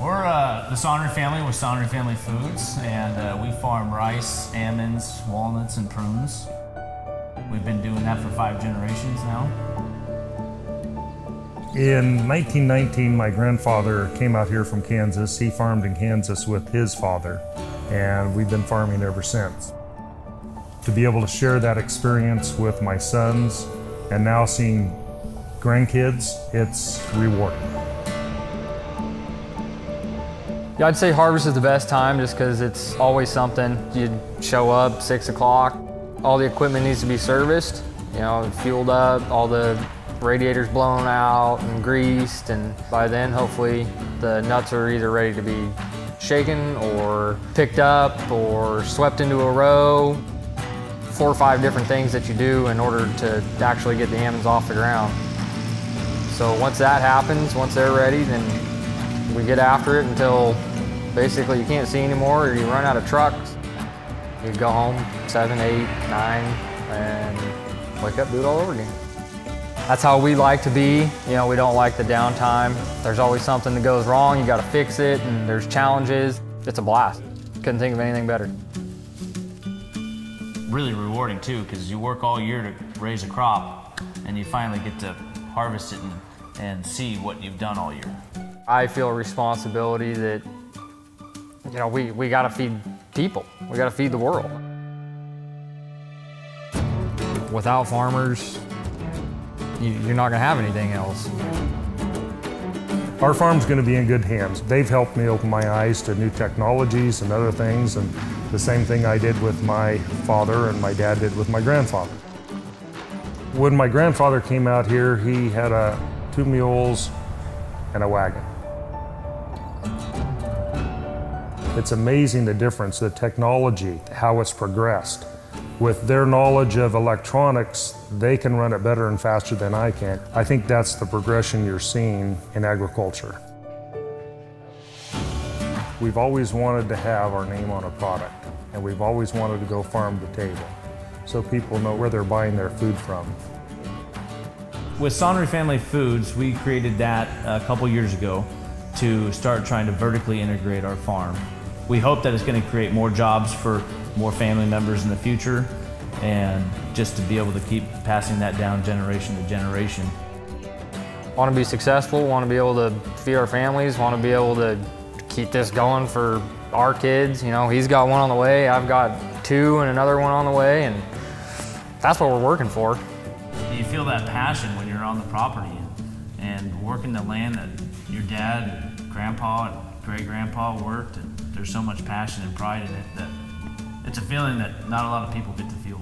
We're the Sohnrey family with Sohnrey Family Foods, and we farm rice, almonds, walnuts, and prunes. We've been doing that for 5 generations now. In 1919, my grandfather came out here from Kansas. He farmed in Kansas with his father, and we've been farming ever since. To be able to share that experience with my sons and now seeing grandkids, it's rewarding. Yeah, I'd say harvest is the best time just because it's always something. You show up 6 o'clock, all the equipment needs to be serviced, fueled up, all the radiators blown out and greased, and by then hopefully the nuts are either ready to be shaken or picked up or swept into a row. 4 or 5 different things that you do in order to actually get the almonds off the ground. So once that happens, once they're ready, then we get after it until basically you can't see anymore or you run out of trucks. You go home 7, 8, 9, and wake up, do it all over again. That's how we like to be. We don't like the downtime. There's always something that goes wrong, you gotta fix it, and there's challenges. It's a blast. Couldn't think of anything better. Really rewarding too, because you work all year to raise a crop, and you finally get to harvest it and see what you've done all year. I feel a responsibility that, we gotta feed people. We gotta feed the world. Without farmers, you're not gonna have anything else. Our farm's gonna be in good hands. They've helped me open my eyes to new technologies and other things, and the same thing I did with my father and my dad did with my grandfather. When my grandfather came out here, he had 2 mules and a wagon. It's amazing the difference, the technology, how it's progressed. With their knowledge of electronics, they can run it better and faster than I can. I think that's the progression you're seeing in agriculture. We've always wanted to have our name on a product, and we've always wanted to go farm to table, so people know where they're buying their food from. With Sohnrey Family Foods, we created that a couple years ago to start trying to vertically integrate our farm. We hope that it's going to create more jobs for more family members in the future, and just to be able to keep passing that down generation to generation. Want to be successful, want to be able to feed our families, want to be able to keep this going for our kids. He's got 1 on the way, I've got 2 and another 1 on the way, and that's what we're working for. You feel that passion when you're on the property and working the land that your dad and grandpa and great-grandpa worked, and there's so much passion and pride in it that it's a feeling that not a lot of people get to feel.